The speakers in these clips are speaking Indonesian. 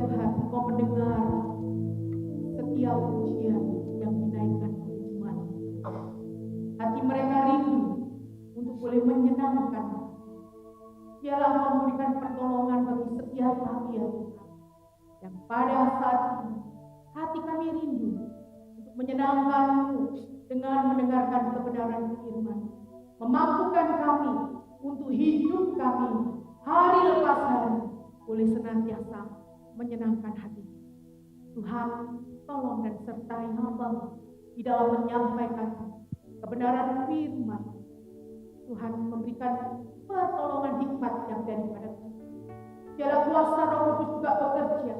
Tuhan, Engkau mendengar setiap pujian yang dinaikkan ke Tuhan. Hati mereka rindu untuk boleh menyenangkan. Dialah memberikan pertolongan bagi setiap kami ya Tuhan. Yang pada saat ini hati kami rindu untuk menyenangkan-Mu dengan mendengarkan kebenaran firman. Memampukan kami untuk hidup kami hari lepas hari boleh senantiasa menyenangkan hati. Tuhan, tolong dan sertai hamba-Mu di dalam menyampaikan kebenaran firman. Tuhan memberikan pertolongan hikmat yang daripada Tuhan. Biarlah kuasa Roh Kudus juga bekerja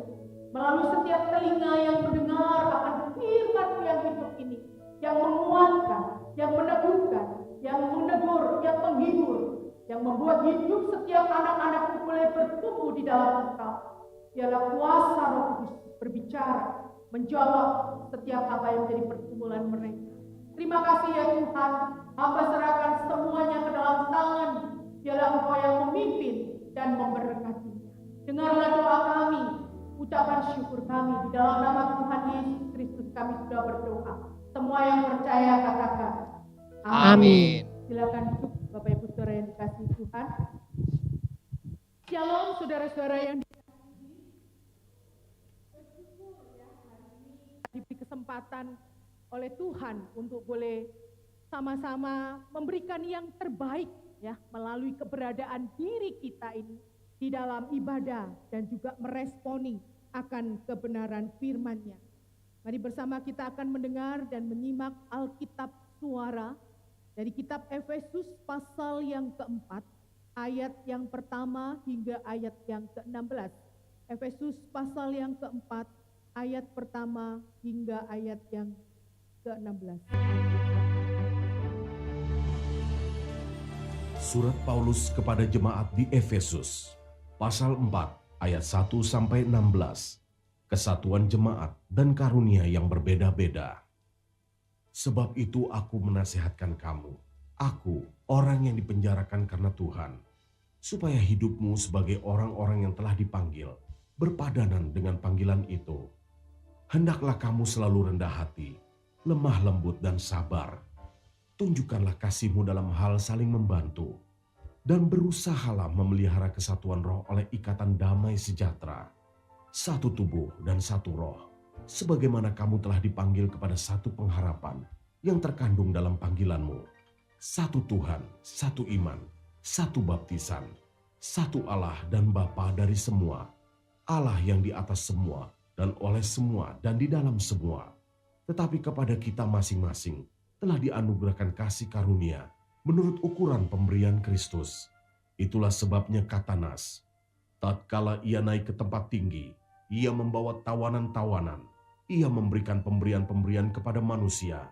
melalui setiap telinga yang mendengar akan firman-Mu yang hidup ini, yang menguatkan, yang meneguhkan, yang menegur, yang menghibur, yang membuat hidup setiap anak-anak-Mu boleh bertumbuh di dalam Engkau. Biarlah kuasa Roh Kudus berbicara, menjawab setiap apa yang menjadi pergumulan mereka. Terima kasih ya Tuhan, hamba serahkan semuanya ke dalam tangan. Biarlah Engkau yang memimpin dan memberkatinya. Dengarlah doa kami, ucapan syukur kami. Di dalam nama Tuhan Yesus Kristus kami sudah berdoa. Semua yang percaya katakan Amin. Silakan duduk Bapak Ibu Saudara yang dikasihi Tuhan. Shalom saudara-saudara yang diberi kesempatan oleh Tuhan untuk boleh sama-sama memberikan yang terbaik ya melalui keberadaan diri kita ini di dalam ibadah dan juga meresponi akan kebenaran firman-Nya. Mari bersama kita akan mendengar dan menyimak Alkitab suara dari kitab Efesus pasal yang keempat, ayat yang pertama hingga ayat yang ke-16. Efesus pasal yang keempat, ayat pertama hingga ayat yang ke-16. Surat Paulus kepada jemaat di Efesus, pasal 4, ayat 1 sampai 16. Kesatuan jemaat dan karunia yang berbeda-beda. Sebab itu aku menasihatkan kamu, aku orang yang dipenjarakan karena Tuhan, supaya hidupmu sebagai orang-orang yang telah dipanggil, berpadanan dengan panggilan itu. Hendaklah kamu selalu rendah hati, lemah lembut dan sabar. Tunjukkanlah kasihmu dalam hal saling membantu, dan berusahalah memelihara kesatuan roh oleh ikatan damai sejahtera. Satu tubuh dan satu roh, sebagaimana kamu telah dipanggil kepada satu pengharapan yang terkandung dalam panggilanmu. Satu Tuhan, satu iman, satu baptisan, satu Allah dan Bapa dari semua, Allah yang di atas semua dan oleh semua dan di dalam semua. Tetapi kepada kita masing-masing telah dianugerahkan kasih karunia menurut ukuran pemberian Kristus. Itulah sebabnya kata Nas, tatkala ia naik ke tempat tinggi, ia membawa tawanan-tawanan, ia memberikan pemberian-pemberian kepada manusia.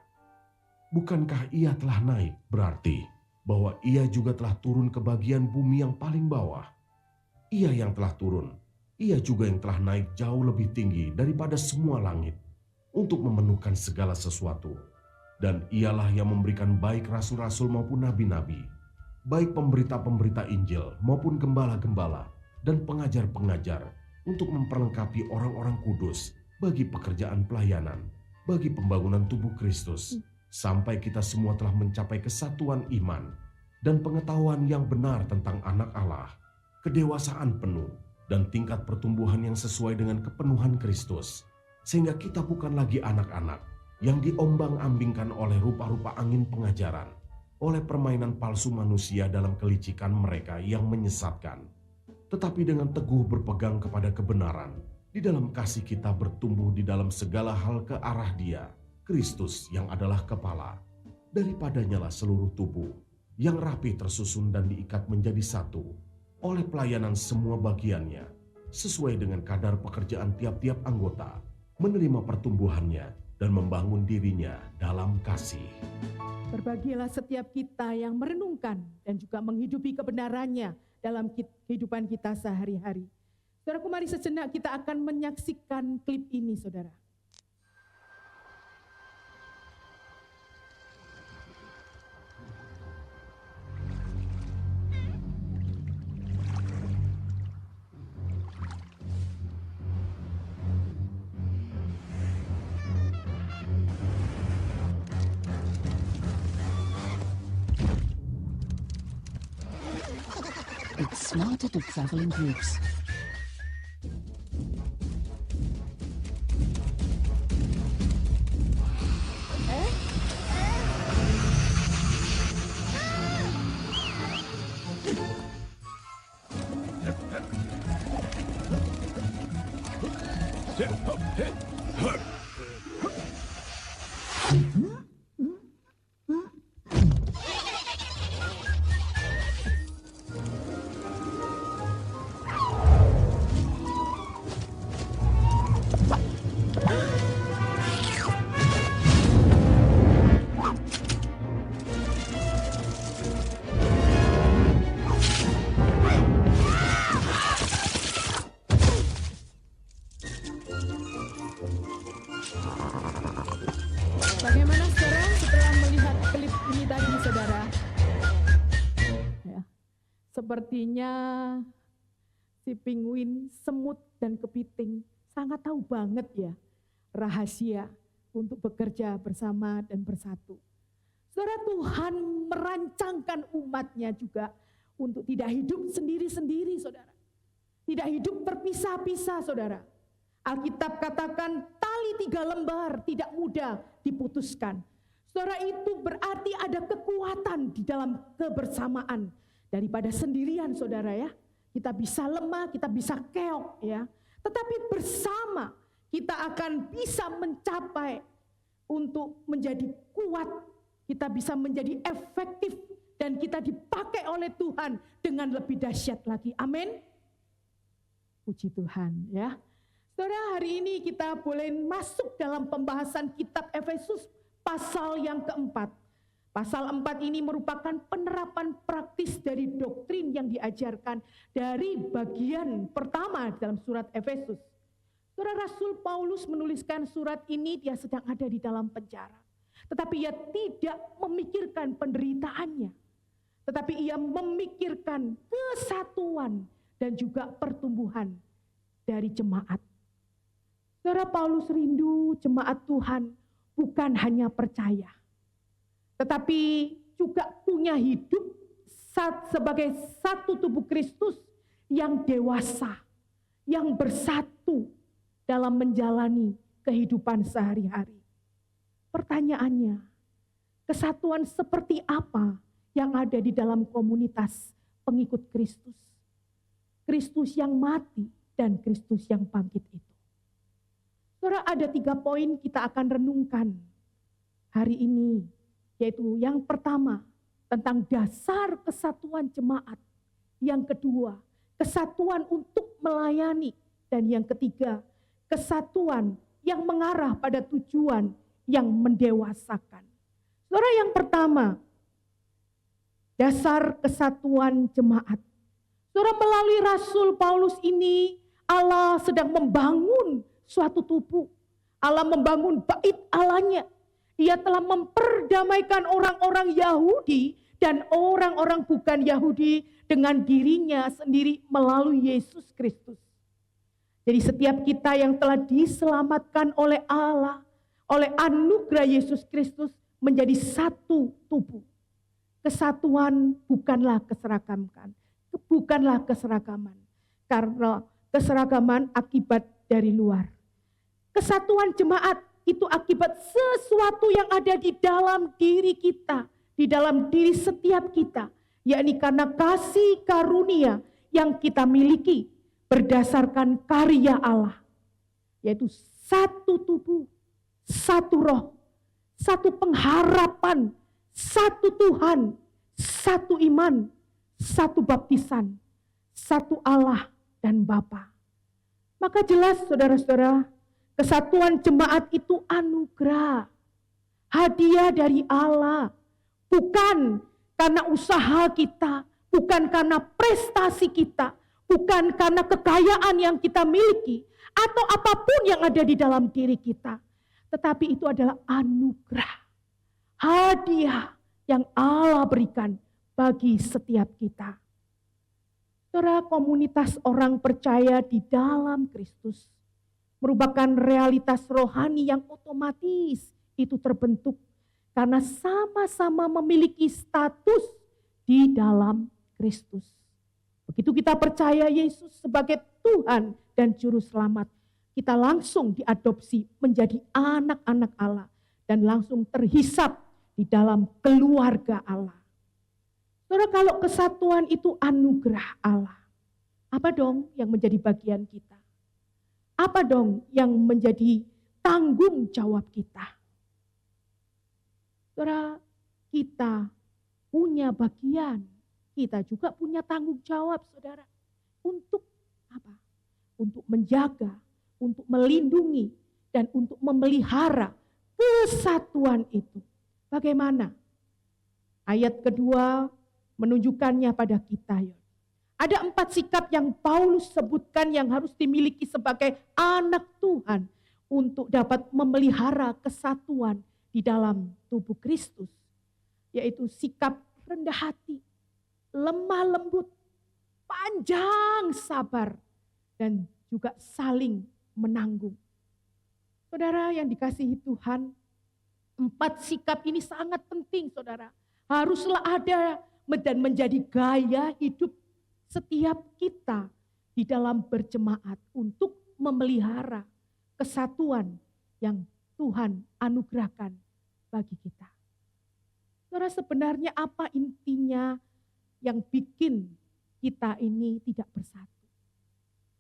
Bukankah ia telah naik berarti bahwa ia juga telah turun ke bagian bumi yang paling bawah? Ia yang telah turun, ia juga yang telah naik jauh lebih tinggi daripada semua langit untuk memenuhkan segala sesuatu. Dan ialah yang memberikan baik rasul-rasul maupun nabi-nabi, baik pemberita-pemberita Injil maupun gembala-gembala dan pengajar-pengajar, untuk memperlengkapi orang-orang kudus bagi pekerjaan pelayanan, bagi pembangunan tubuh Kristus, sampai kita semua telah mencapai kesatuan iman dan pengetahuan yang benar tentang anak Allah, kedewasaan penuh dan tingkat pertumbuhan yang sesuai dengan kepenuhan Kristus, sehingga kita bukan lagi anak-anak yang diombang-ambingkan oleh rupa-rupa angin pengajaran, oleh permainan palsu manusia dalam kelicikan mereka yang menyesatkan. Tetapi dengan teguh berpegang kepada kebenaran, di dalam kasih kita bertumbuh di dalam segala hal ke arah Dia, Kristus yang adalah kepala. Daripadanya lah seluruh tubuh, yang rapi tersusun dan diikat menjadi satu, oleh pelayanan semua bagiannya, sesuai dengan kadar pekerjaan tiap-tiap anggota, menerima pertumbuhannya dan membangun dirinya dalam kasih. Berbahagialah setiap kita yang merenungkan dan juga menghidupi kebenarannya dalam kehidupan kita sehari-hari. Saudaraku, mari sejenak kita akan menyaksikan klip ini, saudara. Smarter to travel in groups. Bagaimana sekarang setelah melihat klip ini tadi, saudara? Ya, sepertinya si penguin, semut, dan kepiting sangat tahu banget ya rahasia untuk bekerja bersama dan bersatu. Saudara, Tuhan merancangkan umatnya juga untuk tidak hidup sendiri-sendiri, saudara. Tidak hidup terpisah-pisah, saudara. Alkitab katakan tali 3 lembar tidak mudah diputuskan. Saudara, itu berarti ada kekuatan di dalam kebersamaan daripada sendirian, saudara ya. Kita bisa lemah, kita bisa keok ya. Tetapi bersama kita akan bisa mencapai untuk menjadi kuat. Kita bisa menjadi efektif dan kita dipakai oleh Tuhan dengan lebih dahsyat lagi. Amin. Puji Tuhan ya. Saudara, hari ini kita boleh masuk dalam pembahasan kitab Efesus pasal yang keempat. Pasal 4 ini merupakan penerapan praktis dari doktrin yang diajarkan dari bagian pertama dalam surat Efesus. Saudara, Rasul Paulus menuliskan surat ini, dia sedang ada di dalam penjara. Tetapi ia tidak memikirkan penderitaannya. Tetapi ia memikirkan kesatuan dan juga pertumbuhan dari jemaat. Saudara, Paulus rindu jemaat Tuhan bukan hanya percaya, tetapi juga punya hidup sebagai satu tubuh Kristus yang dewasa, yang bersatu dalam menjalani kehidupan sehari-hari. Pertanyaannya, kesatuan seperti apa yang ada di dalam komunitas pengikut Kristus? Kristus yang mati dan Kristus yang bangkit itu. Saudara, ada 3 poin kita akan renungkan hari ini, yaitu yang pertama tentang dasar kesatuan jemaat, yang kedua kesatuan untuk melayani, dan yang ketiga kesatuan yang mengarah pada tujuan yang mendewasakan. Saudara, yang pertama dasar kesatuan jemaat. Saudara, melalui Rasul Paulus ini Allah sedang membangun suatu tubuh. Allah membangun bait Allahnya. Ia telah memperdamaikan orang-orang Yahudi dan orang-orang bukan Yahudi dengan dirinya sendiri melalui Yesus Kristus. Jadi setiap kita yang telah diselamatkan oleh Allah, oleh anugerah Yesus Kristus menjadi satu tubuh. Kesatuan bukanlah keseragaman. Karena keseragaman akibat dari luar. Kesatuan jemaat itu akibat sesuatu yang ada di dalam diri kita, di dalam diri setiap kita, yakni karena kasih karunia yang kita miliki berdasarkan karya Allah, yaitu satu tubuh, satu roh, satu pengharapan, satu Tuhan, satu iman, satu baptisan, satu Allah dan Bapa. Maka jelas saudara-saudara, kesatuan jemaat itu anugerah, hadiah dari Allah, bukan karena usaha kita, bukan karena prestasi kita, bukan karena kekayaan yang kita miliki, atau apapun yang ada di dalam diri kita. Tetapi itu adalah anugerah, hadiah yang Allah berikan bagi setiap kita. Saudara, komunitas orang percaya di dalam Kristus merupakan realitas rohani yang otomatis itu terbentuk karena sama-sama memiliki status di dalam Kristus. Begitu kita percaya Yesus sebagai Tuhan dan Juru Selamat, kita langsung diadopsi menjadi anak-anak Allah dan langsung terhisap di dalam keluarga Allah. Saudara, kalau kesatuan itu anugerah Allah, apa dong yang menjadi bagian kita? Apa dong yang menjadi tanggung jawab kita? Saudara, kita punya bagian, kita juga punya tanggung jawab, saudara. Untuk apa? Untuk menjaga, untuk melindungi, dan untuk memelihara kesatuan itu. Bagaimana? Ayat kedua menunjukkannya pada kita. Ada 4 sikap yang Paulus sebutkan yang harus dimiliki sebagai anak Tuhan untuk dapat memelihara kesatuan di dalam tubuh Kristus, yaitu sikap rendah hati, lemah lembut, panjang sabar, dan juga saling menanggung. Saudara yang dikasihi Tuhan, 4 sikap ini sangat penting, saudara. Haruslah ada dan menjadi gaya hidup setiap kita di dalam berjemaat untuk memelihara kesatuan yang Tuhan anugerahkan bagi kita. Saudara, sebenarnya apa intinya yang bikin kita ini tidak bersatu?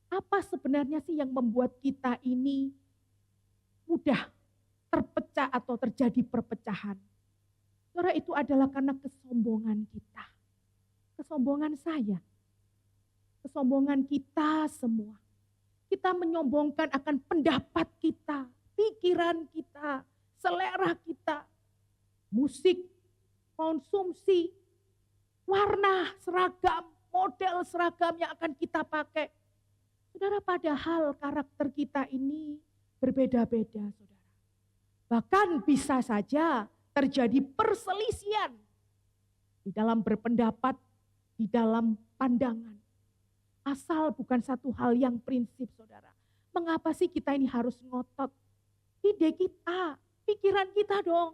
Apa sebenarnya sih yang membuat kita ini mudah terpecah atau terjadi perpecahan? Saudara, itu adalah karena kesombongan kita. Kesombongan saya. Kesombongan kita semua. Kita menyombongkan akan pendapat kita, pikiran kita, selera kita, musik, konsumsi, warna seragam, model seragam yang akan kita pakai. Saudara, padahal karakter kita ini berbeda-beda, saudara. Bahkan bisa saja terjadi perselisihan di dalam berpendapat, di dalam pandangan. Asal bukan satu hal yang prinsip, saudara. Mengapa sih kita ini harus ngotot? Ide kita, pikiran kita dong.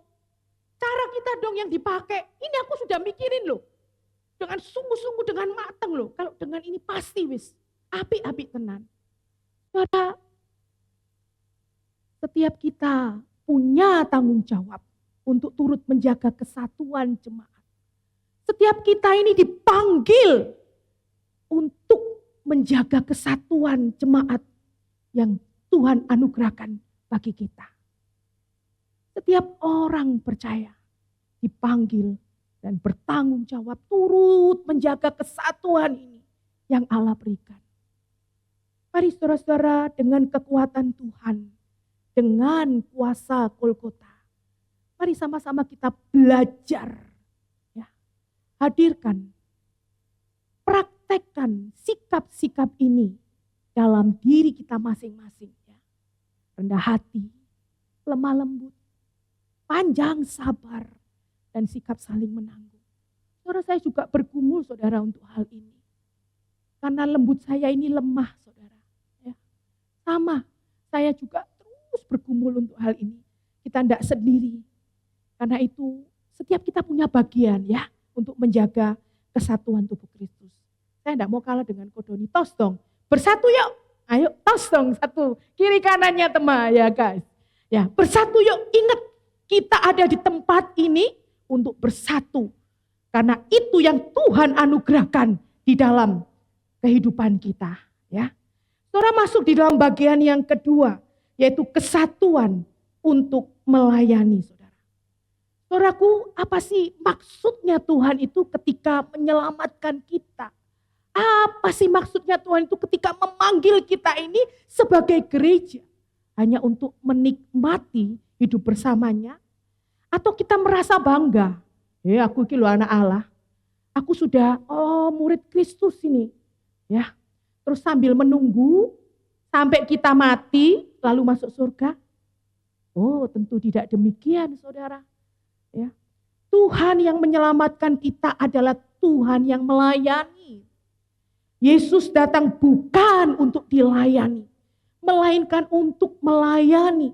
Cara kita dong yang dipakai. Ini aku sudah mikirin loh. Dengan sungguh-sungguh, dengan matang loh. Kalau dengan ini pasti wis. Api-api tenan. Saudara, setiap kita punya tanggung jawab untuk turut menjaga kesatuan jemaat. Setiap kita ini dipanggil untuk menjaga kesatuan jemaat yang Tuhan anugerahkan bagi kita. Setiap orang percaya dipanggil dan bertanggung jawab turut menjaga kesatuan ini yang Allah berikan. Mari saudara-saudara, dengan kekuatan Tuhan, dengan kuasa Golgota, mari sama-sama kita belajar, ya, hadirkan, praktekkan sikap-sikap ini dalam diri kita masing-masing. Ya. Rendah hati, lemah lembut, panjang sabar, dan sikap saling menanggung. Saudara, saya juga bergumul, saudara, untuk hal ini. Karena lembut saya ini lemah, saudara. Ya. Sama, saya juga terus bergumul untuk hal ini. Kita tidak sendiri. Karena itu setiap kita punya bagian, ya, untuk menjaga kesatuan tubuh Kristus. Saya tidak mau kalah dengan Kodoni. Tos dong. Bersatu yuk. Ayo tos dong satu. Kiri kanannya teman ya guys. Ya, bersatu yuk. Ingat kita ada di tempat ini untuk bersatu. Karena itu yang Tuhan anugerahkan di dalam kehidupan kita. Ya. Saudara, masuk di dalam bagian yang kedua. Yaitu kesatuan untuk melayani, saudara. Saudaraku, apa sih maksudnya Tuhan itu ketika menyelamatkan kita? Apa sih maksudnya Tuhan itu ketika memanggil kita ini sebagai gereja? Hanya untuk menikmati hidup bersamanya? Atau kita merasa bangga? Aku ini loh anak Allah. Aku sudah murid Kristus ini. Ya, terus sambil menunggu sampai kita mati lalu masuk surga? Oh, tentu tidak demikian, saudara. Ya. Tuhan yang menyelamatkan kita adalah Tuhan yang melayani. Yesus datang bukan untuk dilayani, melainkan untuk melayani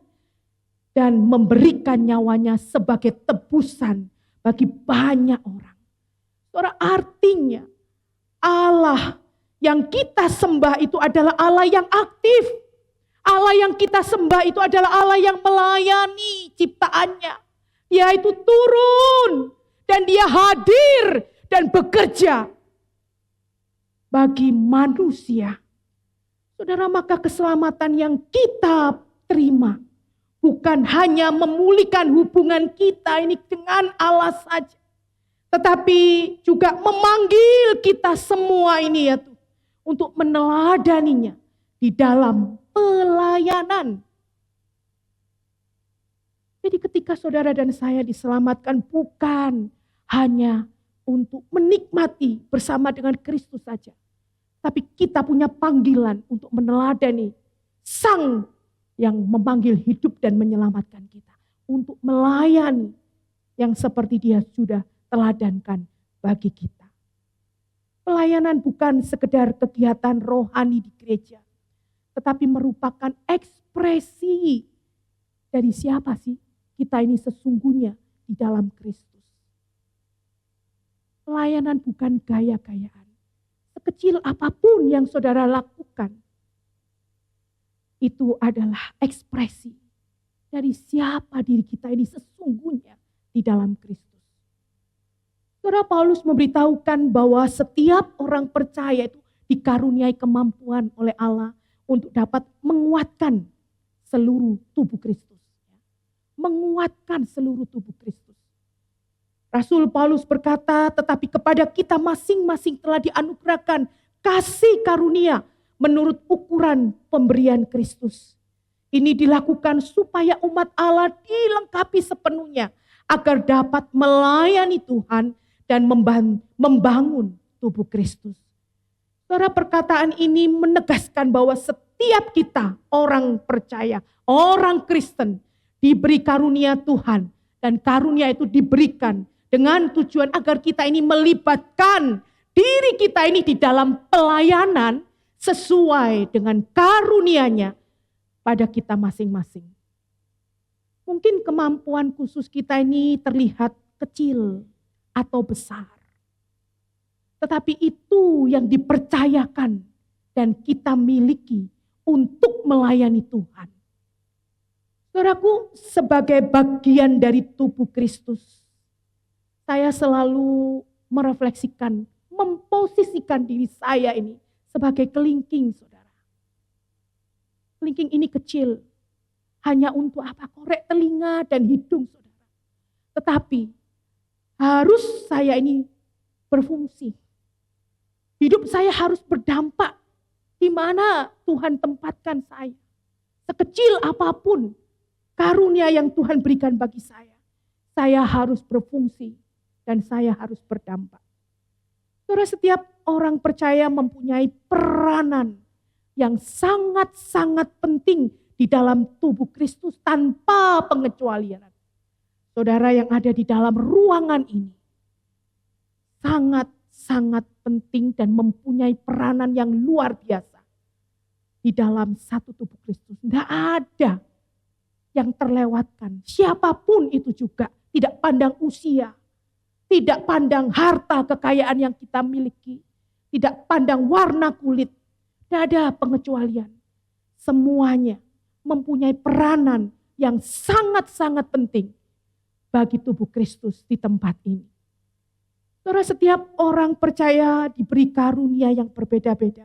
dan memberikan nyawanya sebagai tebusan bagi banyak orang. Saudara, artinya Allah Yang kita sembah itu adalah Allah yang aktif. Allah yang kita sembah itu adalah Allah yang melayani ciptaannya. Dia itu turun dan dia hadir dan bekerja bagi manusia. Saudara, maka keselamatan yang kita terima bukan hanya memulihkan hubungan kita ini dengan Allah saja, tetapi juga memanggil kita semua ini ya Tuhan, untuk meneladaninya di dalam pelayanan. Jadi ketika saudara dan saya diselamatkan bukan hanya untuk menikmati bersama dengan Kristus saja, tapi kita punya panggilan untuk meneladani Sang yang memanggil hidup dan menyelamatkan kita. Untuk melayani yang seperti Dia sudah teladankan bagi kita. Pelayanan bukan sekedar kegiatan rohani di gereja, tetapi merupakan ekspresi dari siapa sih kita ini sesungguhnya di dalam Kristus. Pelayanan bukan gaya-gayaan. Sekecil apapun yang saudara lakukan, itu adalah ekspresi dari siapa diri kita ini sesungguhnya di dalam Kristus. Saudara, Paulus memberitahukan bahwa setiap orang percaya itu dikaruniai kemampuan oleh Allah untuk dapat menguatkan seluruh tubuh Kristus. Menguatkan seluruh tubuh Kristus. Rasul Paulus berkata, tetapi kepada kita masing-masing telah dianugerahkan kasih karunia menurut ukuran pemberian Kristus. Ini dilakukan supaya umat Allah dilengkapi sepenuhnya agar dapat melayani Tuhan dan membangun tubuh Kristus. Saudara, perkataan ini menegaskan bahwa setiap kita orang percaya, orang Kristen diberi karunia Tuhan, dan karunia itu diberikan dengan tujuan agar kita ini melibatkan diri kita ini di dalam pelayanan sesuai dengan karunia-Nya pada kita masing-masing. Mungkin kemampuan khusus kita ini terlihat kecil atau besar, tetapi itu yang dipercayakan dan kita miliki untuk melayani Tuhan. Saudaraku, sebagai bagian dari tubuh Kristus, saya selalu merefleksikan, memposisikan diri saya ini sebagai kelingking, saudara. Kelingking ini kecil, hanya untuk apa? Korek telinga dan hidung, saudara. Tetapi harus saya ini berfungsi. Hidup saya harus berdampak di mana Tuhan tempatkan saya. Sekecil apapun karunia yang Tuhan berikan bagi saya harus berfungsi dan saya harus berdampak. Saudara, setiap orang percaya mempunyai peranan yang sangat-sangat penting di dalam tubuh Kristus tanpa pengecualian. Saudara yang ada di dalam ruangan ini sangat-sangat penting dan mempunyai peranan yang luar biasa di dalam satu tubuh Kristus. Tidak ada yang terlewatkan. Siapapun itu juga, tidak pandang usia, tidak pandang harta kekayaan yang kita miliki, tidak pandang warna kulit, tidak ada pengecualian. Semuanya mempunyai peranan yang sangat-sangat penting bagi tubuh Kristus di tempat ini. Saudara, setiap orang percaya diberi karunia yang berbeda-beda.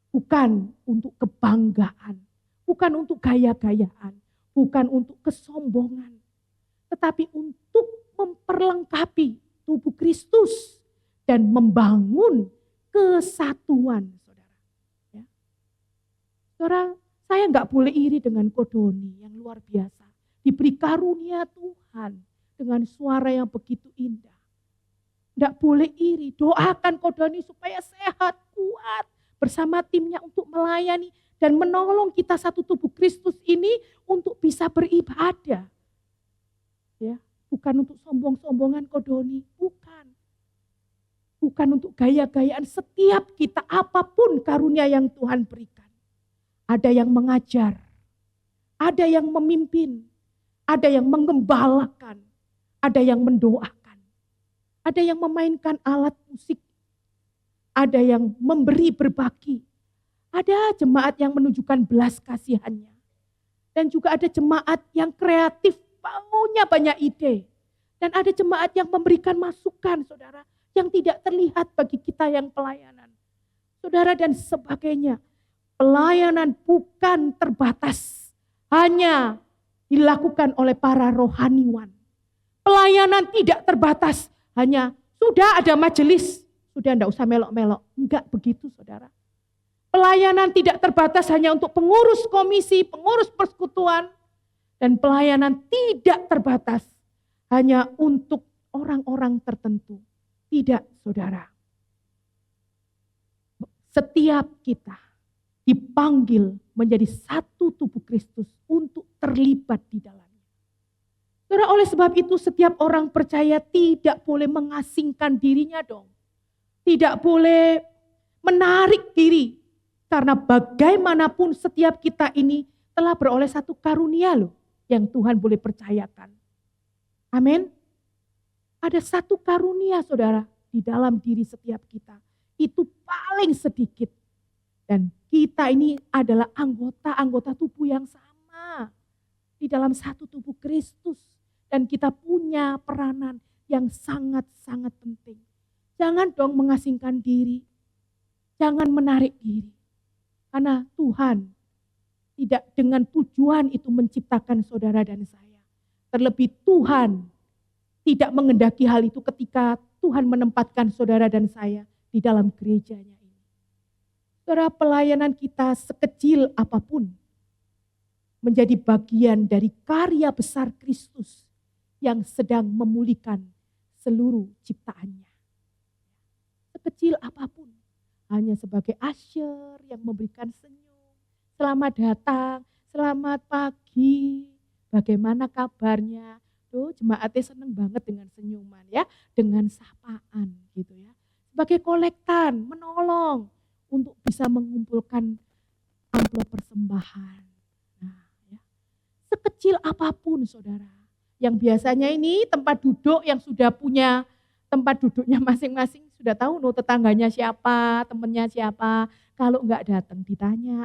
Bukan untuk kebanggaan, bukan untuk gaya-gayaan, bukan untuk kesombongan, tetapi untuk memperlengkapi tubuh Kristus dan membangun kesatuan, saudara. Ya. Saudara, saya nggak boleh iri dengan Kodoni yang luar biasa. Diberi karunia Tuhan dengan suara yang begitu indah. Nggak boleh iri, doakan Kodoni supaya sehat, kuat bersama timnya untuk melayani dan menolong kita satu tubuh Kristus ini untuk bisa beribadah. Ya, bukan untuk sombong-sombongan Kodoni, bukan. Bukan untuk gaya-gayaan. Setiap kita apapun karunia yang Tuhan berikan. Ada yang mengajar, ada yang memimpin, ada yang menggembalakan, ada yang mendoakan, ada yang memainkan alat musik, ada yang memberi berbagi. Ada jemaat yang menunjukkan belas kasihannya. Dan juga ada jemaat yang kreatif, punya banyak ide. Dan ada jemaat yang memberikan masukan, saudara, yang tidak terlihat bagi kita yang pelayanan. Saudara dan sebagainya. Pelayanan bukan terbatas. Hanya dilakukan oleh para rohaniwan. Pelayanan tidak terbatas. Hanya sudah ada majelis. Sudah tidak usah melok-melok. Enggak begitu, saudara. Pelayanan tidak terbatas hanya untuk pengurus komisi, pengurus persekutuan. Dan pelayanan tidak terbatas hanya untuk orang-orang tertentu. Tidak, saudara. Setiap kita dipanggil menjadi satu tubuh Kristus untuk terlibat di dalamnya. Saudara, oleh sebab itu setiap orang percaya tidak boleh mengasingkan dirinya dong. Tidak boleh menarik diri. Karena bagaimanapun setiap kita ini telah beroleh satu karunia loh yang Tuhan boleh percayakan. Amin. Ada satu karunia saudara di dalam diri setiap kita. Itu paling sedikit. Dan kita ini adalah anggota tubuh yang sama. Di dalam satu tubuh Kristus. Dan kita punya peranan yang sangat-sangat penting. Jangan dong mengasingkan diri. Jangan menarik diri. Karena Tuhan tidak dengan tujuan itu menciptakan saudara dan saya. Terlebih Tuhan tidak mengendaki hal itu ketika Tuhan menempatkan saudara dan saya di dalam gerejanya ini. Saudara, pelayanan kita sekecil apapun menjadi bagian dari karya besar Kristus yang sedang memulihkan seluruh ciptaannya. Sekecil apapun. Hanya sebagai usher yang memberikan senyum. Selamat datang, selamat pagi, bagaimana kabarnya? Tuh jemaatnya seneng banget dengan senyuman ya, dengan sapaan gitu ya. Sebagai kolektan, menolong untuk bisa mengumpulkan amplop persembahan. Nah, ya. Sekecil apapun saudara, yang biasanya ini tempat duduk yang sudah punya tempat duduknya masing-masing, sudah tahu loh tetangganya siapa, temennya siapa. Kalau enggak datang ditanya,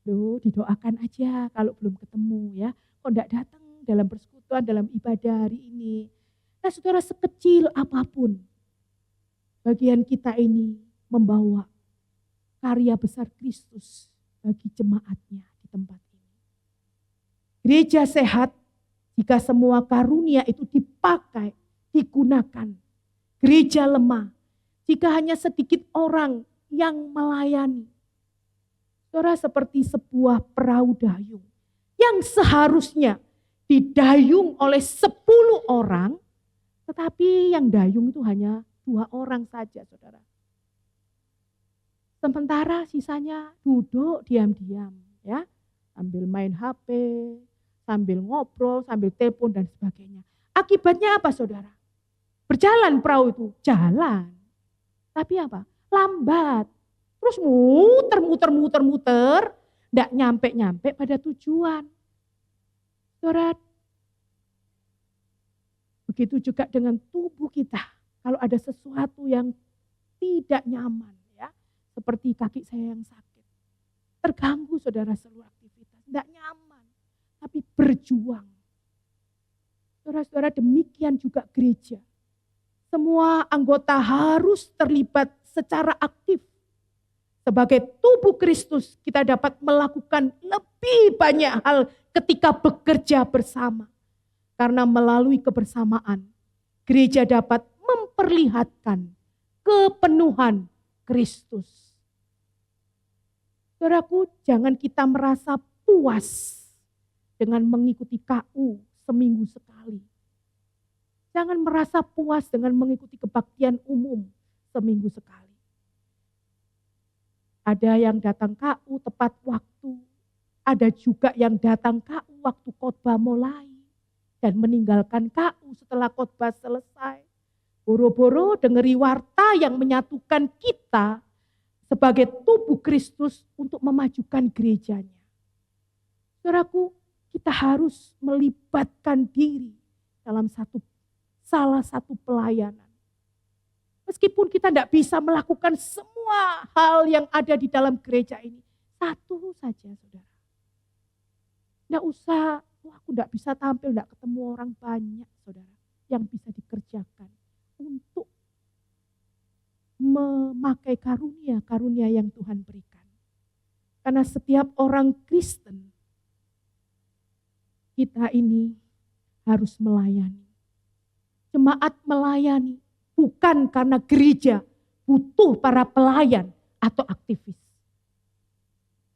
loh didoakan aja kalau belum ketemu ya. Kok enggak datang dalam persekutuan, dalam ibadah hari ini. Nah saudara, sekecil apapun bagian kita ini membawa karya besar Kristus bagi jemaatnya di tempat ini. Gereja sehat jika semua karunia itu dipakai, digunakan. Gereja lemah jika hanya sedikit orang yang melayani. Saudara, seperti sebuah perahu dayung yang seharusnya didayung oleh 10 orang, tetapi yang dayung itu hanya 2 orang saja, saudara. Sementara sisanya duduk diam-diam, ya, sambil main HP, sambil ngobrol, sambil telepon dan sebagainya. Akibatnya apa, saudara? Berjalan perahu itu, jalan. Tapi apa? Lambat. Terus muter, enggak nyampe pada tujuan. Saudara, begitu juga dengan tubuh kita. Kalau ada sesuatu yang tidak nyaman, ya, seperti kaki saya yang sakit. Terganggu saudara seluruh aktivitas, enggak nyaman, tapi berjuang. Saudara-saudara, demikian juga gereja. Semua anggota harus terlibat secara aktif. Sebagai tubuh Kristus, kita dapat melakukan lebih banyak hal ketika bekerja bersama. Karena melalui kebersamaan, gereja dapat memperlihatkan kepenuhan Kristus. Saudaraku, jangan kita merasa puas dengan mengikuti KU seminggu sekali. Jangan merasa puas dengan mengikuti kebaktian umum seminggu sekali. Ada yang datang KU tepat waktu. Ada juga yang datang KU waktu khotbah mulai. Dan meninggalkan KU setelah khotbah selesai. Boro-boro dengeri warta yang menyatukan kita sebagai tubuh Kristus untuk memajukan gerejanya. Saudaraku, kita harus melibatkan diri dalam salah satu pelayanan. Meskipun kita tidak bisa melakukan semua hal yang ada di dalam gereja ini. Satu saja saudara. Tidak usah, aku tidak bisa tampil, tidak ketemu orang banyak saudara. Yang bisa dikerjakan untuk memakai karunia yang Tuhan berikan. Karena setiap orang Kristen, kita ini harus melayani. Jemaat melayani. Bukan karena gereja butuh para pelayan atau aktivis.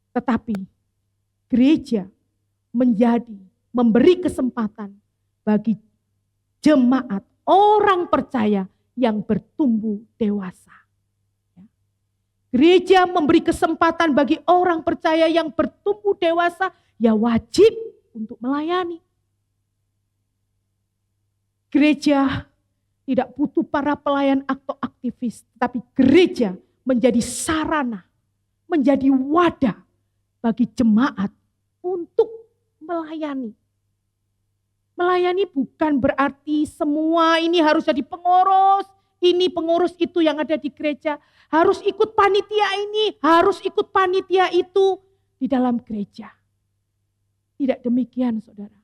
Tetapi gereja memberi kesempatan bagi jemaat, orang percaya yang bertumbuh dewasa. Gereja memberi kesempatan bagi orang percaya yang bertumbuh dewasa, ya wajib untuk melayani. Gereja tidak butuh para pelayan atau aktivis, tapi gereja menjadi sarana, menjadi wadah bagi jemaat untuk melayani. Melayani bukan berarti semua ini harus jadi pengurus, ini pengurus itu yang ada di gereja, harus ikut panitia ini, harus ikut panitia itu di dalam gereja. Tidak demikian saudara.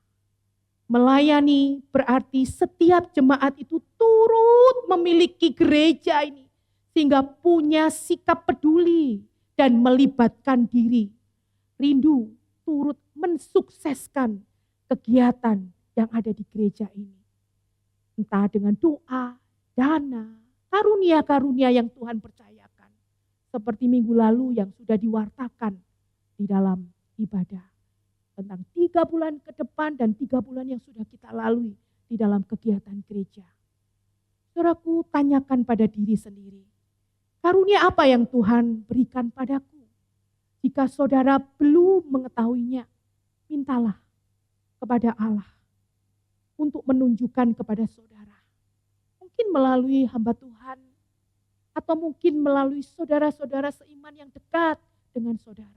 Melayani berarti setiap jemaat itu turut memiliki gereja ini. Sehingga punya sikap peduli dan melibatkan diri. Rindu turut mensukseskan kegiatan yang ada di gereja ini. Entah dengan doa, dana, karunia-karunia yang Tuhan percayakan. Seperti minggu lalu yang sudah diwartakan di dalam ibadah. Tentang 3 bulan ke depan dan 3 bulan yang sudah kita lalui di dalam kegiatan gereja. Saudaraku, tanyakan pada diri sendiri. Karunia apa yang Tuhan berikan padaku? Jika saudara belum mengetahuinya, mintalah kepada Allah untuk menunjukkan kepada saudara. Mungkin melalui hamba Tuhan, atau mungkin melalui saudara-saudara seiman yang dekat dengan saudara.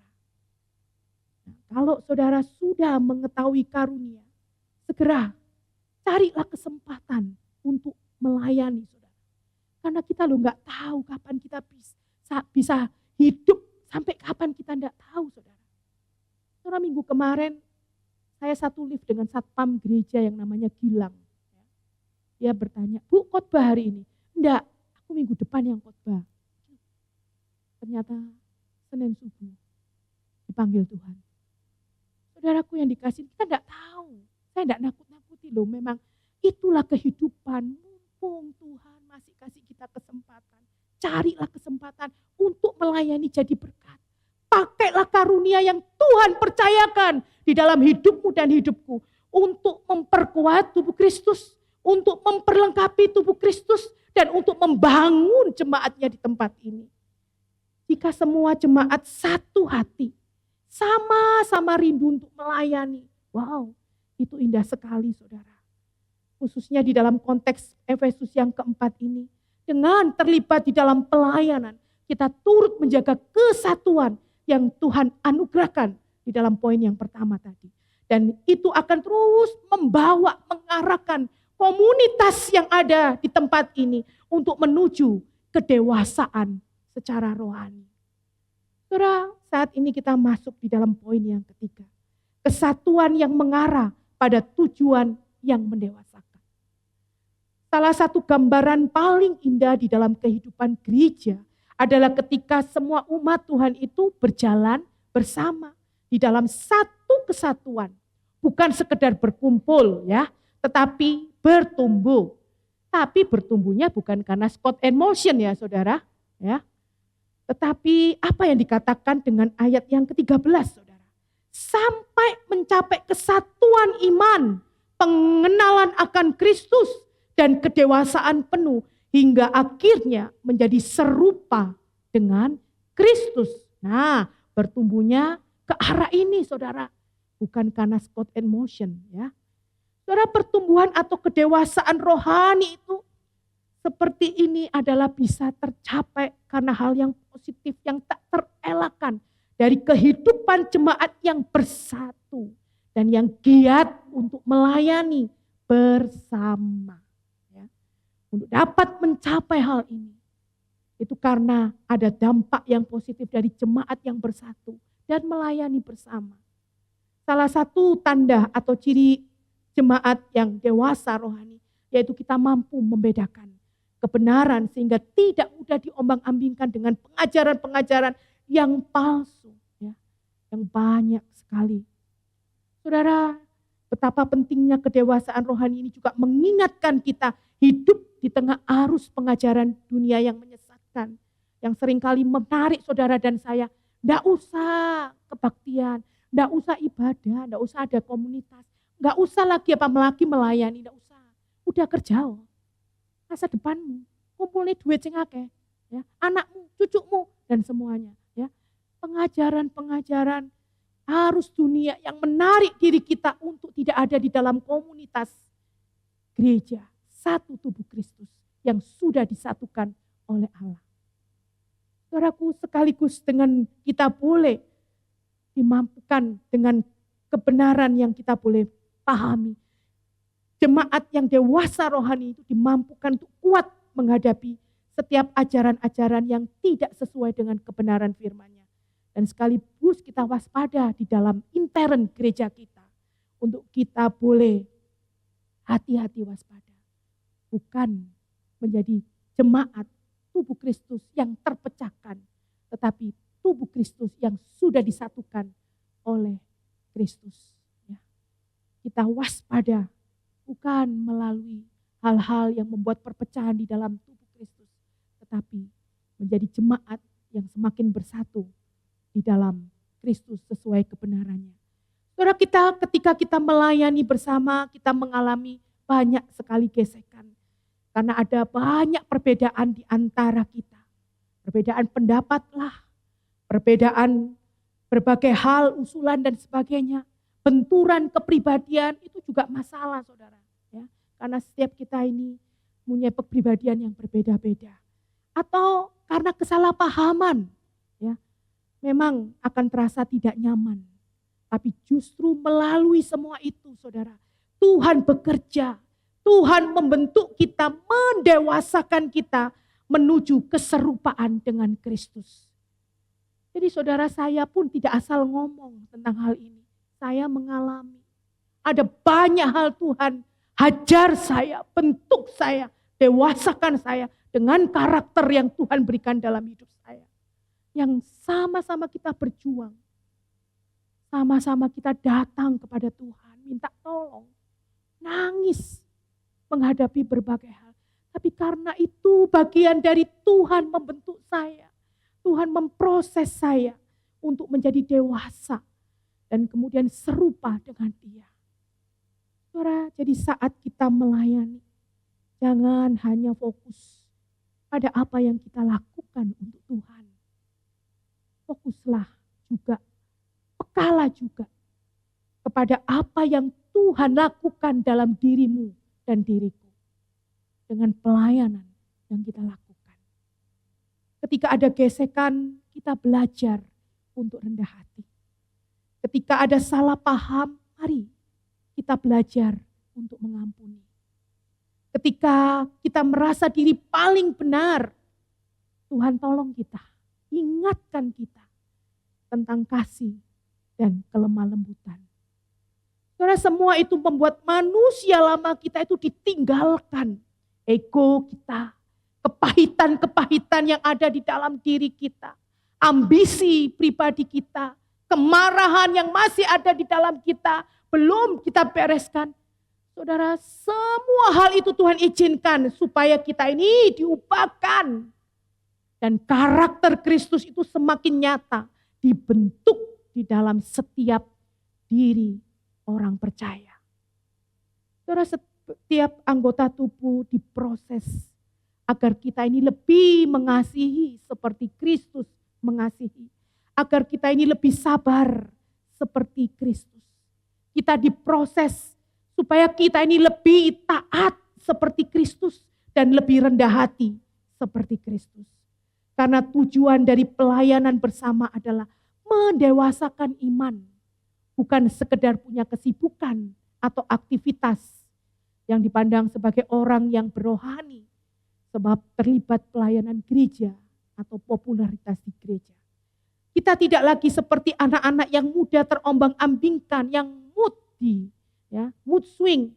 Kalau saudara sudah mengetahui karunia, segera carilah kesempatan untuk melayani saudara. Karena kita nggak tahu kapan kita bisa hidup, sampai kapan kita nggak tahu saudara. Saudara, minggu kemarin saya satu lift dengan satpam gereja yang namanya Gilang. Dia bertanya, Bu, khotbah hari ini? Enggak, aku minggu depan yang khotbah. Ternyata Senin subuh dipanggil Tuhan. Saudaraku yang dikasih, kita enggak tahu. Saya enggak nakut-nakuti loh, memang itulah kehidupan. Mumpung Tuhan masih kasih kita kesempatan. Carilah kesempatan untuk melayani jadi berkat. Pakailah karunia yang Tuhan percayakan di dalam hidupmu dan hidupku. Untuk memperkuat tubuh Kristus. Untuk memperlengkapi tubuh Kristus. Dan untuk membangun jemaatnya di tempat ini. Jika semua jemaat satu hati. Sama-sama rindu untuk melayani. Wow, itu indah sekali saudara. Khususnya di dalam konteks Efesus yang keempat ini. Dengan terlibat di dalam pelayanan. Kita turut menjaga kesatuan yang Tuhan anugerahkan di dalam poin yang pertama tadi. Dan itu akan terus mengarahkan komunitas yang ada di tempat ini untuk menuju kedewasaan secara rohani. Saudara, saat ini kita masuk di dalam poin yang ketiga. Kesatuan yang mengarah pada tujuan yang mendewasakan. Salah satu gambaran paling indah di dalam kehidupan gereja adalah ketika semua umat Tuhan itu berjalan bersama di dalam satu kesatuan. Bukan sekedar berkumpul ya, tetapi bertumbuh. Tapi bertumbuhnya bukan karena spot and motion ya saudara. Ya. Tetapi apa yang dikatakan dengan ayat yang ke-13 saudara. Sampai mencapai kesatuan iman, pengenalan akan Kristus dan kedewasaan penuh. Hingga akhirnya menjadi serupa dengan Kristus. Nah, bertumbuhnya ke arah ini saudara. Bukan karena spot and motion ya. Saudara, pertumbuhan atau kedewasaan rohani itu seperti ini adalah bisa tercapai karena hal yang positif yang tak terelakkan dari kehidupan jemaat yang bersatu dan yang giat untuk melayani bersama. Ya. Untuk dapat mencapai hal ini, Itu karena ada dampak yang positif dari jemaat yang bersatu dan melayani bersama. Salah satu tanda atau ciri jemaat yang dewasa rohani, yaitu kita mampu membedakan kebenaran sehingga tidak mudah diombang-ambingkan dengan pengajaran-pengajaran yang palsu, ya, yang banyak sekali. Saudara, betapa pentingnya kedewasaan rohani ini juga mengingatkan kita hidup di tengah arus pengajaran dunia yang menyesatkan, yang seringkali menarik saudara dan saya. Tidak usah kebaktian, tidak usah ibadah, tidak usah ada komunitas, tidak usah lagi melayani, tidak usah. Udah kerja, masa depanmu, kumpulin duit sing akeh, ya, anakmu, cucumu dan semuanya, ya. Pengajaran-pengajaran arus dunia yang menarik diri kita untuk tidak ada di dalam komunitas gereja, satu tubuh Kristus yang sudah disatukan oleh Allah. Saudaraku, sekaligus dengan kita boleh dimampukan dengan kebenaran yang kita boleh pahami. Jemaat yang dewasa rohani itu dimampukan untuk kuat menghadapi setiap ajaran-ajaran yang tidak sesuai dengan kebenaran firman-Nya. Dan sekaligus kita waspada di dalam intern gereja kita. Untuk kita boleh hati-hati waspada. Bukan menjadi jemaat tubuh Kristus yang terpecahkan. Tetapi tubuh Kristus yang sudah disatukan oleh Kristus. Ya. Kita waspada. Bukan melalui hal-hal yang membuat perpecahan di dalam tubuh Kristus. Tetapi menjadi jemaat yang semakin bersatu di dalam Kristus sesuai kebenarannya. Saudara, kita ketika kita melayani bersama, kita mengalami banyak sekali gesekan. Karena ada banyak perbedaan di antara kita. Perbedaan pendapat lah, perbedaan berbagai hal, usulan dan sebagainya. Benturan kepribadian itu juga masalah, saudara. Ya, karena setiap kita ini punya kepribadian yang berbeda-beda. Atau karena kesalahpahaman, ya, memang akan terasa tidak nyaman. Tapi justru melalui semua itu, saudara, Tuhan bekerja. Tuhan membentuk kita, mendewasakan kita menuju keserupaan dengan Kristus. Jadi saudara, saya pun tidak asal ngomong tentang hal ini. Saya mengalami. Ada banyak hal Tuhan hajar saya, bentuk saya, dewasakan saya dengan karakter yang Tuhan berikan dalam hidup saya. Yang sama-sama kita berjuang. Sama-sama kita datang kepada Tuhan, minta tolong, nangis menghadapi berbagai hal. Tapi karena itu bagian dari Tuhan membentuk saya. Tuhan memproses saya untuk menjadi dewasa. Dan kemudian serupa dengan Dia. Saudara, jadi saat kita melayani, jangan hanya fokus pada apa yang kita lakukan untuk Tuhan. Fokuslah juga, pekalah juga kepada apa yang Tuhan lakukan dalam dirimu dan diriku. Dengan pelayanan yang kita lakukan. Ketika ada gesekan, kita belajar untuk rendah hati. Ketika ada salah paham, mari kita belajar untuk mengampuni. Ketika kita merasa diri paling benar, Tuhan tolong kita, ingatkan kita tentang kasih dan kelemah lembutan. Karena semua itu membuat manusia lama kita itu ditinggalkan. Ego kita, kepahitan-kepahitan yang ada di dalam diri kita, ambisi pribadi kita, kemarahan yang masih ada di dalam kita, belum kita bereskan. Saudara, semua hal itu Tuhan izinkan supaya kita ini diubahkan. Dan karakter Kristus itu semakin nyata, dibentuk di dalam setiap diri orang percaya. Saudara, setiap anggota tubuh diproses agar kita ini lebih mengasihi seperti Kristus mengasihi. Agar kita ini lebih sabar seperti Kristus. Kita diproses supaya kita ini lebih taat seperti Kristus dan lebih rendah hati seperti Kristus. Karena tujuan dari pelayanan bersama adalah mendewasakan iman. Bukan sekedar punya kesibukan atau aktivitas yang dipandang sebagai orang yang berohani. Sebab terlibat pelayanan gereja atau popularitas di gereja. Kita tidak lagi seperti anak-anak yang muda terombang-ambingkan, yang mood swing,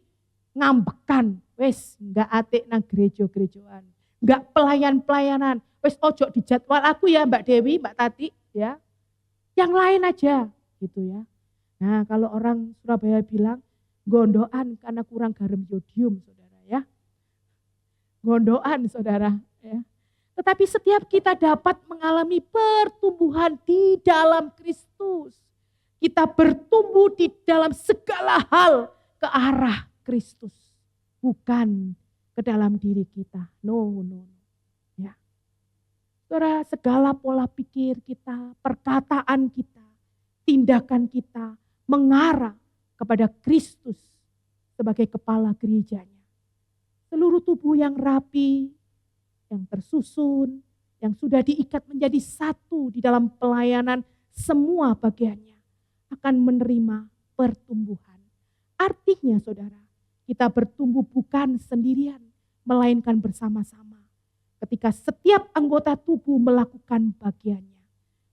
ngambekan, wes nggak atik nang gereja-gerejaan, nggak pelayanan, wes ojo di jadwal aku ya Mbak Dewi, Mbak Tati, ya, yang lain aja, gitu ya. Nah kalau orang Surabaya bilang gondoan karena kurang garam yodium, saudara ya, gondoan saudara ya. Tetapi setiap kita dapat mengalami pertumbuhan di dalam Kristus. Kita bertumbuh di dalam segala hal ke arah Kristus. Bukan ke dalam diri kita. No. Ya. Saudara, segala pola pikir kita, perkataan kita, tindakan kita mengarah kepada Kristus sebagai kepala gerejanya. Seluruh tubuh yang rapi, yang tersusun, yang sudah diikat menjadi satu di dalam pelayanan, semua bagiannya akan menerima pertumbuhan. Artinya saudara, kita bertumbuh bukan sendirian, melainkan bersama-sama. Ketika setiap anggota tubuh melakukan bagiannya,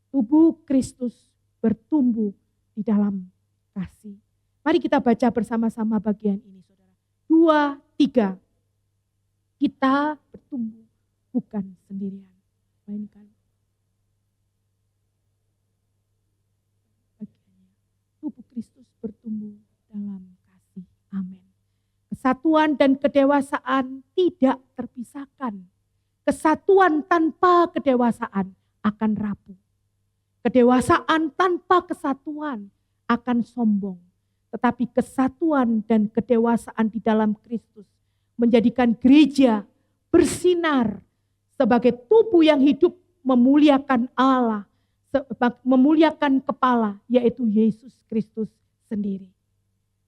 tubuh Kristus bertumbuh di dalam kasih. Mari kita baca bersama-sama bagian ini saudara. 2, 3. Kita bertumbuh bukan sendirian, melainkan bagiannya. Tubuh Kristus bertumbuh dalam kasih. Amin. Kesatuan dan kedewasaan tidak terpisahkan. Kesatuan tanpa kedewasaan akan rapuh. Kedewasaan tanpa kesatuan akan sombong. Tetapi kesatuan dan kedewasaan di dalam Kristus menjadikan gereja bersinar sebagai tubuh yang hidup, memuliakan Allah, memuliakan kepala, yaitu Yesus Kristus sendiri.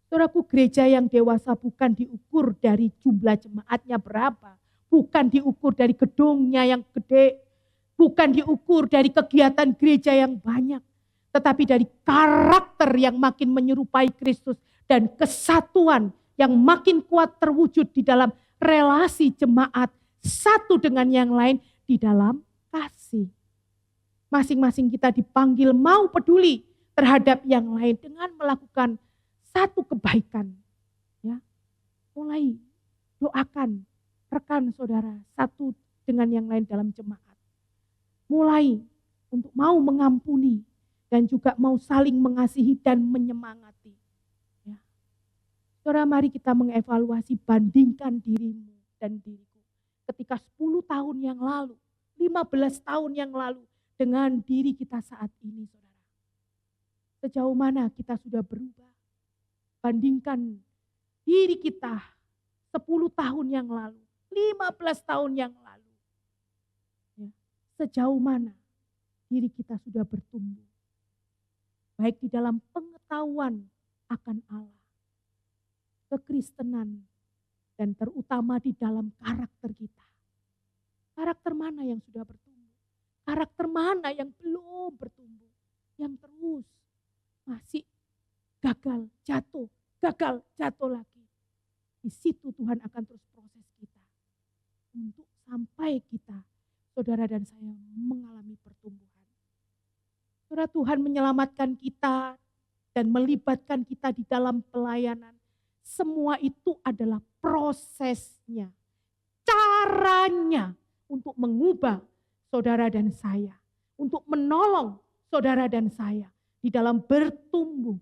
Saudaraku, gereja yang dewasa bukan diukur dari jumlah jemaatnya berapa, bukan diukur dari gedungnya yang gede, bukan diukur dari kegiatan gereja yang banyak, tetapi dari karakter yang makin menyerupai Kristus dan kesatuan yang makin kuat terwujud di dalam relasi jemaat satu dengan yang lain di dalam kasih. Masing-masing kita dipanggil mau peduli terhadap yang lain dengan melakukan satu kebaikan. Ya, mulai doakan rekan saudara satu dengan yang lain dalam jemaat. Mulai untuk mau mengampuni dan juga mau saling mengasihi dan menyemangati. Ya. Saudara, mari kita mengevaluasi, bandingkan dirimu dan diriku. Ketika 10 tahun yang lalu, 15 tahun yang lalu dengan diri kita saat ini saudara. Sejauh mana kita sudah berubah. Bandingkan diri kita 10 tahun yang lalu, 15 tahun yang lalu. Ya, sejauh mana diri kita sudah bertumbuh. Baik di dalam pengetahuan akan Allah, kekristenan, dan terutama di dalam karakter kita. Karakter mana yang sudah bertumbuh? Karakter mana yang belum bertumbuh? Yang terus masih gagal, jatuh lagi. Di situ Tuhan akan terus proses kita. Untuk sampai kita, saudara dan saya, mengalami pertumbuhan. Saudara, Tuhan menyelamatkan kita dan melibatkan kita di dalam pelayanan. Semua itu adalah prosesnya, caranya untuk mengubah saudara dan saya, untuk menolong saudara dan saya di dalam bertumbuh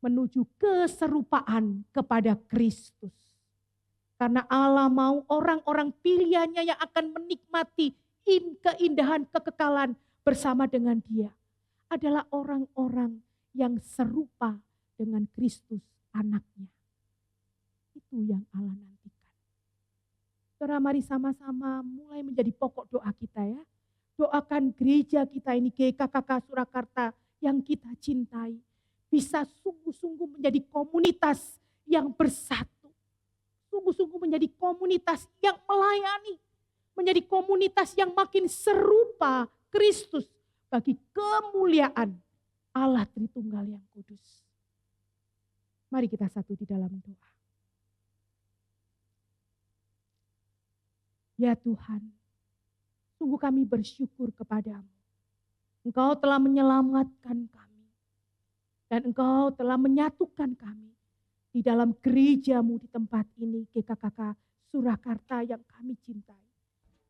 menuju keserupaan kepada Kristus. Karena Allah mau orang-orang pilihannya yang akan menikmati keindahan kekekalan bersama dengan Dia adalah orang-orang yang serupa dengan Kristus anaknya. Itu yang Allah nantikan. Saudara, mari sama-sama mulai menjadi pokok doa kita ya. Doakan gereja kita ini, GKKK Surakarta yang kita cintai, bisa sungguh-sungguh menjadi komunitas yang bersatu. Sungguh-sungguh menjadi komunitas yang melayani. Menjadi komunitas yang makin serupa Kristus bagi kemuliaan Allah Tritunggal yang kudus. Mari kita satu di dalam doa. Ya Tuhan, Sungguh kami bersyukur kepadamu. Engkau telah menyelamatkan kami. Dan Engkau telah menyatukan kami di dalam gerejamu di tempat ini, GKKK Surakarta yang kami cintai.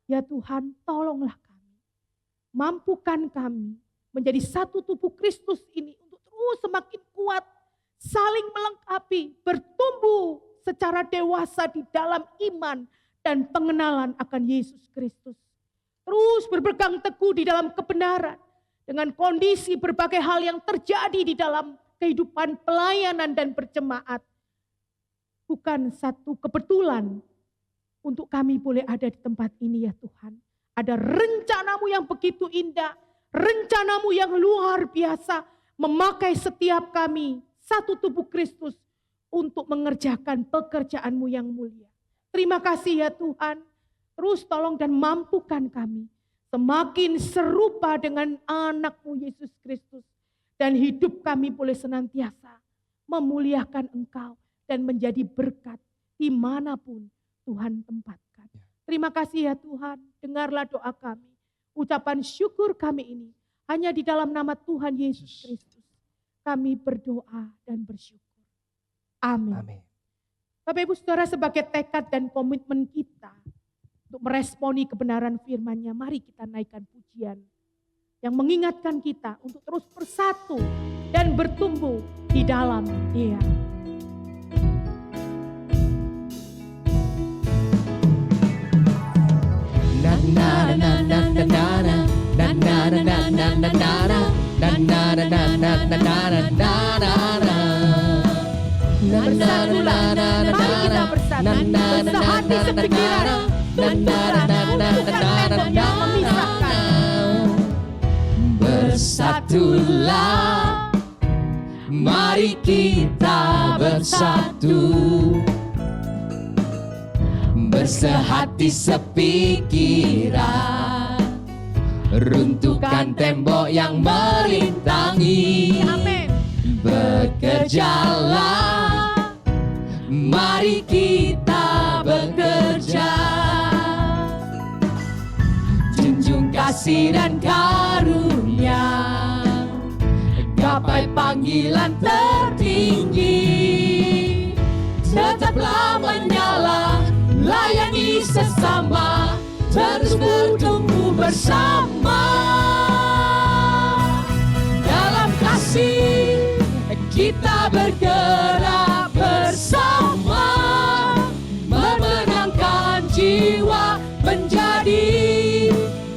Ya Tuhan, tolonglah kami. Mampukan kami menjadi satu tubuh Kristus ini untuk terus semakin kuat, saling melengkapi, bertumbuh secara dewasa di dalam iman dan pengenalan akan Yesus Kristus. Terus berpegang teguh di dalam kebenaran dengan kondisi berbagai hal yang terjadi di dalam kehidupan pelayanan dan berjemaat. Bukan satu kebetulan untuk kami boleh ada di tempat ini ya Tuhan. Ada rencanamu yang begitu indah, rencanamu yang luar biasa, memakai setiap kami satu tubuh Kristus untuk mengerjakan pekerjaanmu yang mulia. Terima kasih ya Tuhan, terus tolong dan mampukan kami semakin serupa dengan anak-Mu Yesus Kristus. Dan hidup kami boleh senantiasa memuliakan Engkau dan menjadi berkat dimanapun Tuhan tempatkan. Terima kasih ya Tuhan, dengarlah doa kami. Ucapan syukur kami ini hanya di dalam nama Tuhan Yesus Kristus. Kami berdoa dan bersyukur. Amin. Amin. Bapak Ibu Saudara, sebagai tekad dan komitmen kita untuk meresponi kebenaran firman-Nya, mari kita naikkan pujian yang mengingatkan kita untuk terus bersatu dan bertumbuh di dalam Dia. Bersatulah, mari kita bersatu, sehati sepikiran, benturan untuk tembok yang memisahkan. Bersatulah, mari kita bersatu, bersehati sepikiran, runtuhkan tembok yang merintangi. Amin. Bekerjalah, mari kita bekerja, junjung kasih dan karunia, gapai panggilan tertinggi, tetaplah menyala, layani sesama, terus bertumbuh bersama. Dalam kasih kita bergerak bersama, memenangkan jiwa, menjadi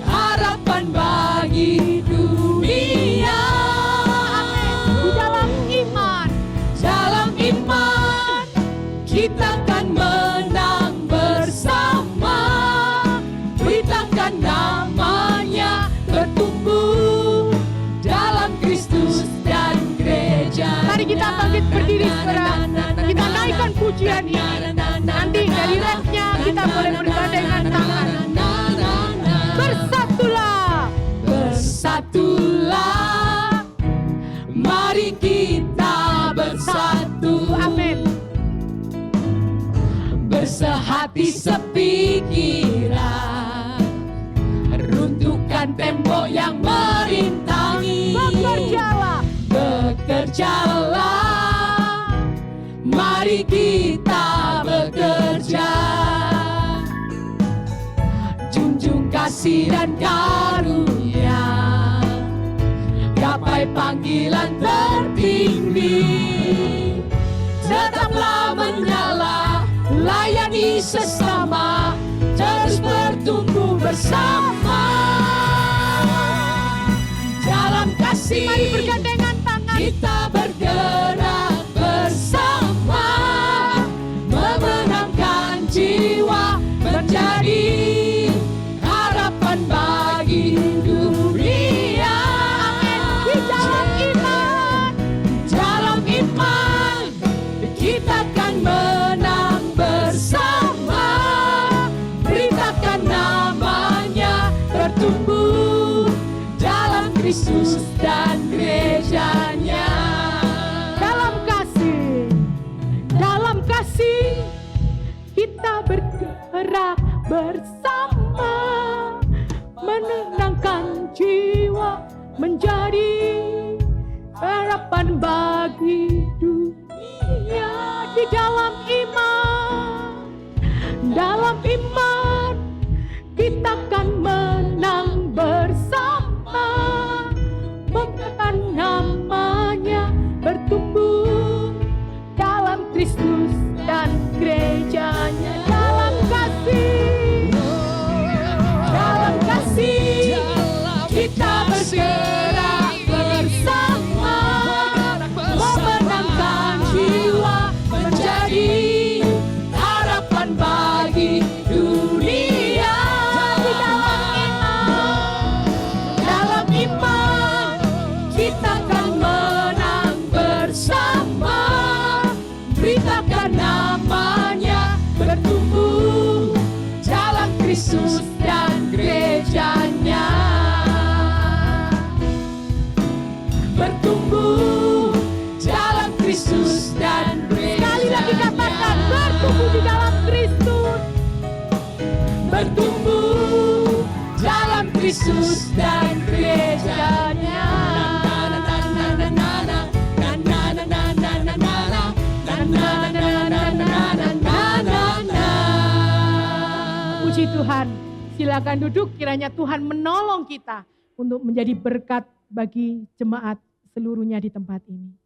harapan bagi dunia. Di dalam iman, kita akan menang bersama, beritakan namanya, bertumbuh dalam Kristus dan gereja. mari kita bangkit berdiri saudara. Kita naikkan pujian ini. Nanti dari rapnya kita boleh bergandengan tangan. Bersatulah, mari kita bersatu. Amin. Bersehati sepikiran, runtuhkan tembok yang merintangi. Bekerjalah, mari kita bekerja, junjung kasih dan karunia, gapai panggilan tertinggi, tetaplah menyala, layani sesama, terus bertumbuh bersama. Dalam kasih, Mari bergandengan tangan. kita bergerak bersama, memenangkan jiwa, menjadi harapan bagi dunia. Di dalam iman, kita akan menang bersama, beritakan namanya, bertumbuh dalam Kristus dan gerejanya. Dalam kasih kita bergerak bersama, harapan bagi dunia di dalam iman. Dalam iman kita akan menang bersama, memuliakan namanya, bertumbuh dalam Kristus dan gerejanya. Dalam kasih kita bergerak bersama, memenangkan jiwa, menjadi harapan bagi dunia. Di dalam iman kita akan menang bersama, beritakan namanya, bertumbuh dalam Kristus dan gerejanya. Bertumbuh dalam Kristus dan gerejanya. Sekali lagi katakan, bertumbuh di dalam Kristus. Bertumbuh dalam Kristus dan gerejanya. Puji Tuhan, silakan duduk, kiranya Tuhan menolong kita untuk menjadi berkat bagi jemaat seluruhnya di tempat ini.